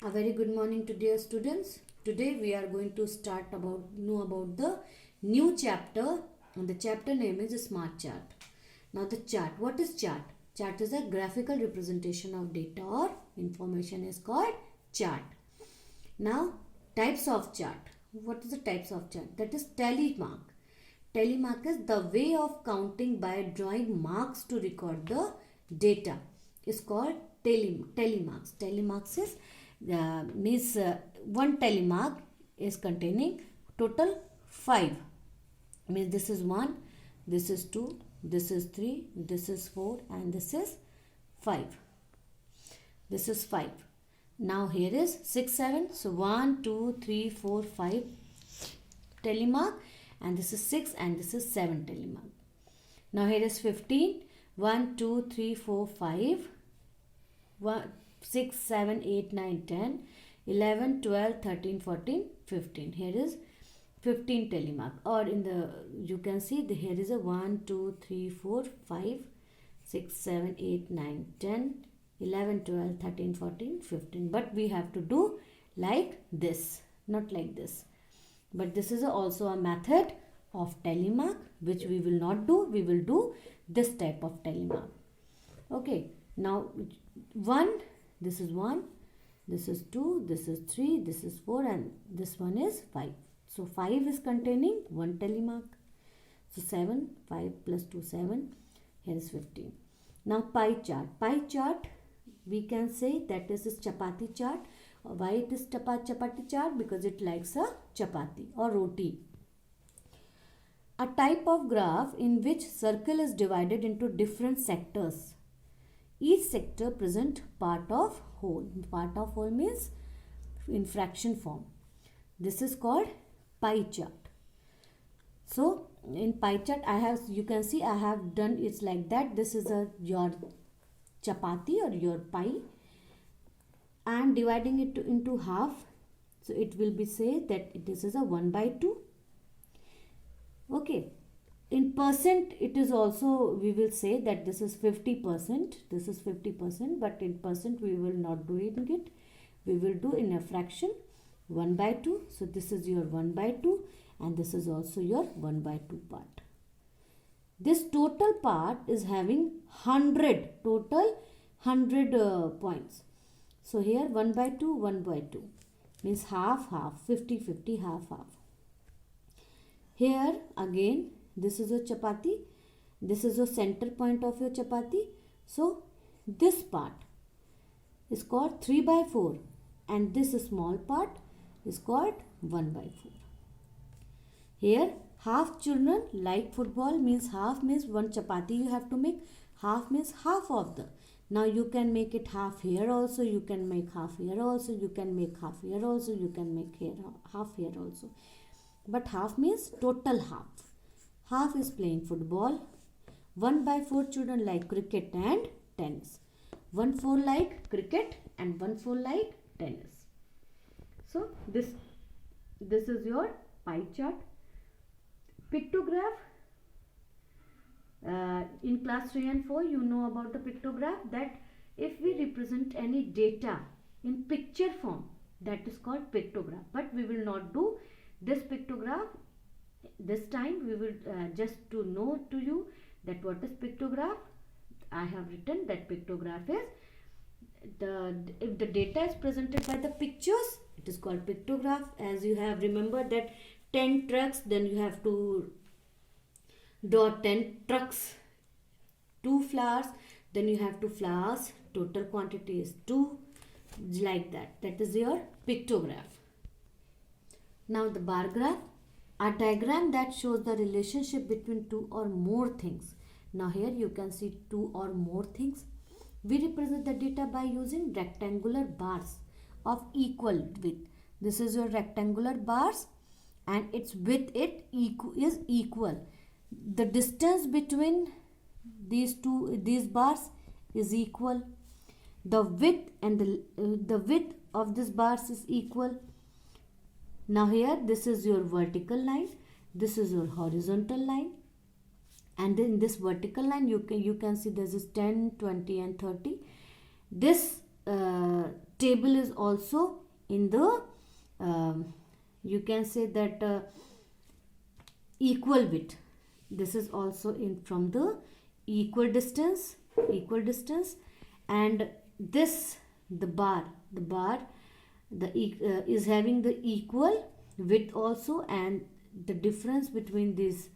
A very good morning to dear students. Today we are going to know about the new chapter, and the chapter name is Smart Chart. Now the chart, what is chart? Chart is a graphical representation of data or information is called chart. Now types of chart. What is the types of chart? That is tally mark. Tally mark is the way of counting by drawing marks to record the data. Is called tally marks. Tally marks is means one tally mark is containing total 5. Means this is 1, this is 2, this is 3, this is 4 and this is 5. This is 5. Now here is 6, 7. So 1, 2, 3, 4, 5 tally mark, and this is 6 and this is 7 tally mark. Now here is 15. 1, 2, 3, 4, 5. 6, 7, 8, 9, 10, 11, 12, 13, 14, 15. Here is 15 tally mark. Or in the, you can see here is a 1, 2, 3, 4, 5, 6, 7, 8, 9, 10, 11, 12, 13, 14, 15. But we have to do like this, not like this. But this is also a method of tally mark which we will not do. We will do this type of tally mark. Okay. Now 1, this is 1, this is 2, this is 3, this is 4 and this one is 5. So 5 is containing 1 tally mark. So 7, 5 plus 2, 7. Here is 15. Now pie chart. Pie chart, we can say that this is chapati chart. Why it is chapati chart? Because it likes a chapati or roti. A type of graph in which circle is divided into different sectors. Each sector present part of whole. Part of whole means in fraction form. This is called pie chart. So in pie chart, you can see I have done it's like that. This is your chapati or your pie. I am dividing it into half. So it will be say that this is a 1/2. Okay. In percent, it is also, we will say that this is 50%. This is 50%, but in percent, we will not do it. We will do in a fraction 1/2. So this is your 1/2 and this is also your 1/2 part. This total part is having 100, total 100 points. So here 1/2, 1/2 means half, half, 50, 50, half, half. Here again, this is a chapati. This is the center point of your chapati. So this part is called 3/4 and this small part is called 1/4. Here half children like football means half means one chapati you have to make. Half means half of the. Now you can make it half here also. You can make half here also. You can make half here also. You can make here half here also. But half means total half. Half is playing football. 1/4 children like cricket and tennis. 1/4 like cricket and 1/4 like tennis. So this is your pie chart. Pictograph. In class 3 and 4 you know about the pictograph, that if we represent any data in picture form, that is called pictograph. But we will not do this pictograph. This time we will just to know to you that what is pictograph. I have written that pictograph is if the data is presented by the pictures, it is called pictograph. As you have remembered that 10 trucks, then you have to draw 10 trucks. 2 flowers, then you have 2 flowers. Total quantity is 2. Like that. That is your pictograph. Now the bar graph. A diagram that shows the relationship between 2 or more things. Now here you can see 2 or more things. We represent the data by using rectangular bars of equal width. This is your rectangular bars and its width is equal. The distance between these bars is equal. The width and the width of this bars is equal. Now here this is your vertical line, this is your horizontal line, and in this vertical line you can see this is 10, 20 and 30. This table is also in the you can say that equal width. This is also in from the equal distance, and this the bar is having the equal width also, and the difference between these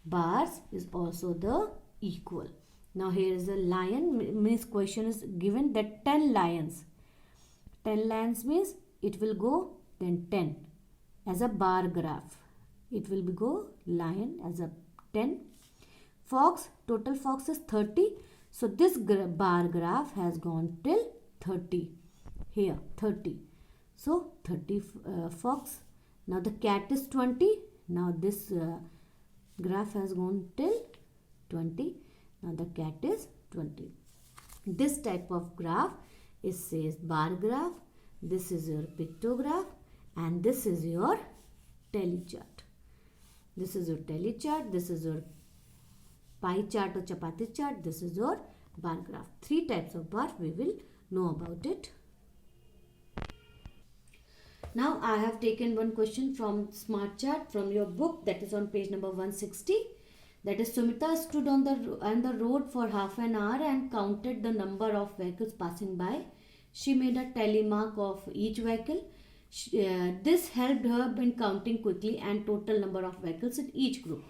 bars is also the equal. Now here is a lion, means question is given that 10 lions. 10 lions means it will go then 10 as a bar graph. It will be go lion as a 10. Fox, total fox is 30. So this bar graph has gone till 30. Here 30. So 30 fox. Now the cat is 20. Now this graph has gone till 20. Now the cat is 20. This type of graph is says bar graph. This is your pictograph, and this is your tally chart. This is your tally chart. This is your pie chart or chapati chart. This is your bar graph. 3 types of bar we will know about it. Now I have taken one question from Smart Chart from your book, that is on page number 160. That is, Sumita stood on the road for half an hour and counted the number of vehicles passing by. She made a tally mark of each vehicle. This helped her in counting quickly and total number of vehicles in each group.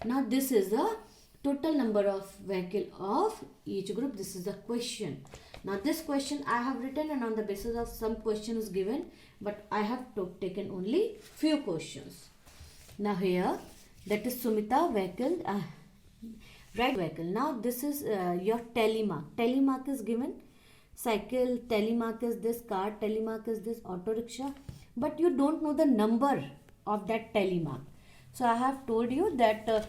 Now this is the total number of vehicle of each group. This is the question. Now this question I have written, and on the basis of some questions given, but I have taken only few questions. Now here, that is Sumita vehicle, right vehicle. Now this is your tally mark. Tally mark is given. Cycle tally mark is this, car tally mark is this, auto rickshaw, but you don't know the number of that tally mark. So I have told you that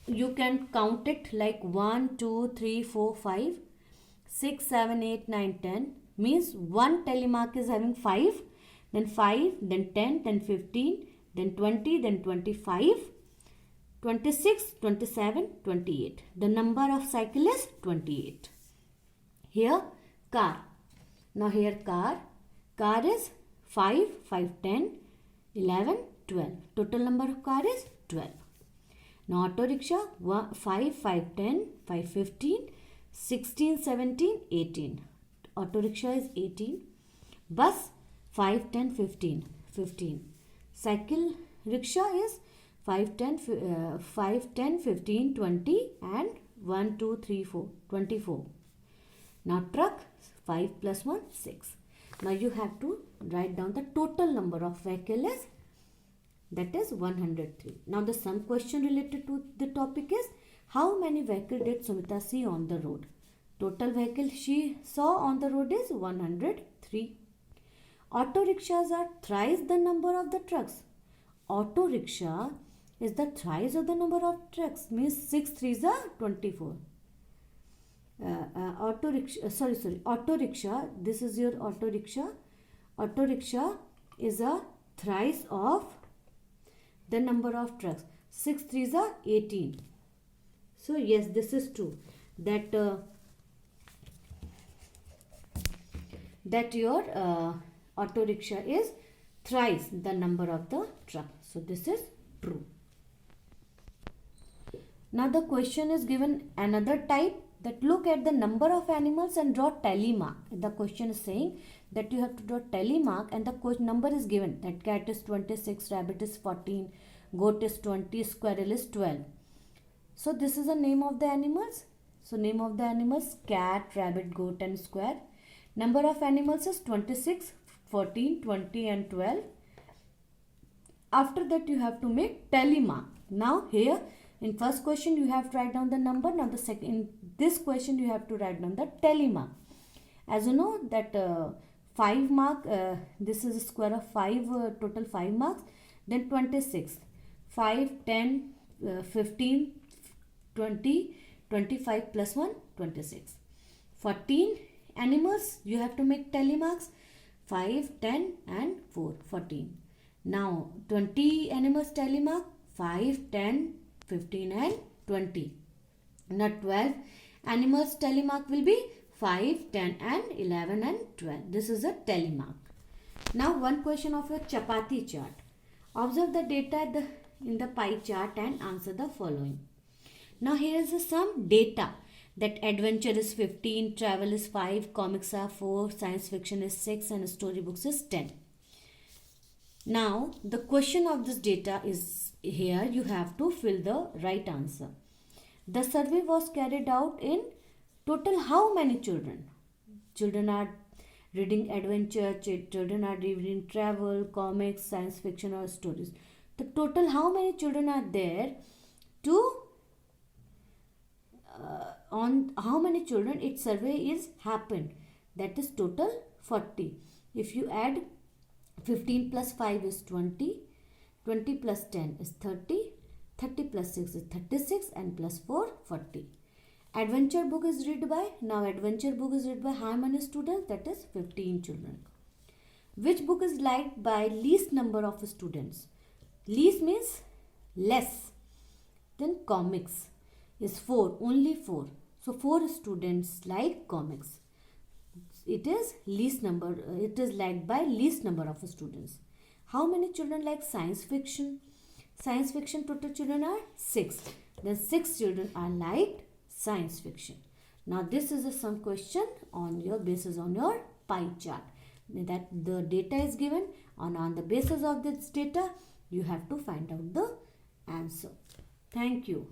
you can count it like 1, 2, 3, 4, 5, 6, 7, 8, 9, 10. Means one tally mark is having 5, then 5, then 10, then 15, then 20, then 25, 26, 27, 28. The number of cycle is 28. Here car. Now here car is 5, 5, 10, 11, 12. Total number of car is 12. Now auto rickshaw 5, 5, 10, 5, 15, 16, 17, 18. Auto rickshaw is 18. Bus 5, 10, 15, 15. Cycle rickshaw is 5, 10, 15, 20 and 1, 2, 3, 4, 24. Now truck 5 plus 1, 6. Now you have to write down the total number of vehicles, that is 103. Now the sum question related to the topic is, how many vehicles did Sumita see on the road? Total vehicle she saw on the road is 103. Auto rickshaws are thrice the number of the trucks. Auto rickshaw is the thrice of the number of trucks, means 6 3s are 24. Auto rickshaw, this is your auto rickshaw. Auto rickshaw is a thrice of the number of trucks. 6 3s are 18. So yes, this is true, that that your auto rickshaw is thrice the number of the truck. So this is true. Now the question is given another type, that look at the number of animals and draw tally mark. The question is saying that you have to draw tally mark, and the number is given, that cat is 26, rabbit is 14, goat is 20, squirrel is 12. So this is the name of the animals. So name of the animals, cat, rabbit, goat and square. Number of animals is 26, 14, 20 and 12. After that you have to make tally mark. Now here in first question you have to write down the number. Now the second, in this question you have to write down the tally mark. As you know that 5 mark, this is a square of 5, total 5 marks. Then 26, 5, 10, 15, 20, 25 plus 1, 26. 14 animals you have to make tally marks, 5, 10 and 4, 14. Now 20 animals tally mark, 5, 10, 15 and 20. Now 12 animals tally mark will be 5, 10 and 11 and 12. This is a telemark. Now one question of your chapati chart. Observe the data in the pie chart and answer the following. Now here is some data that adventure is 15, travel is 5, comics are 4, science fiction is 6 and storybooks is 10. Now the question of this data is here, you have to fill the right answer. The survey was carried out in total how many children? Children are reading adventure, children are reading travel, comics, science fiction or stories. The total how many children are there to on how many children its survey is happened, that is total 40. If you add 15 plus 5 is 20, 20 plus 10 is 30, 30 plus 6 is 36 and plus 4 40. Adventure book is read by, now adventure book is read by how many students? That is 15 children. Which book is liked by least number of students? Least means less. Then comics is 4, only 4. So 4 students like comics. It is least number, it is liked by least number of students. How many children like science fiction? Science fiction total children are 6. Then 6 children are liked science fiction. Now this is some question on your basis on your pie chart. That the data is given and on the basis of this data you have to find out the answer. Thank you.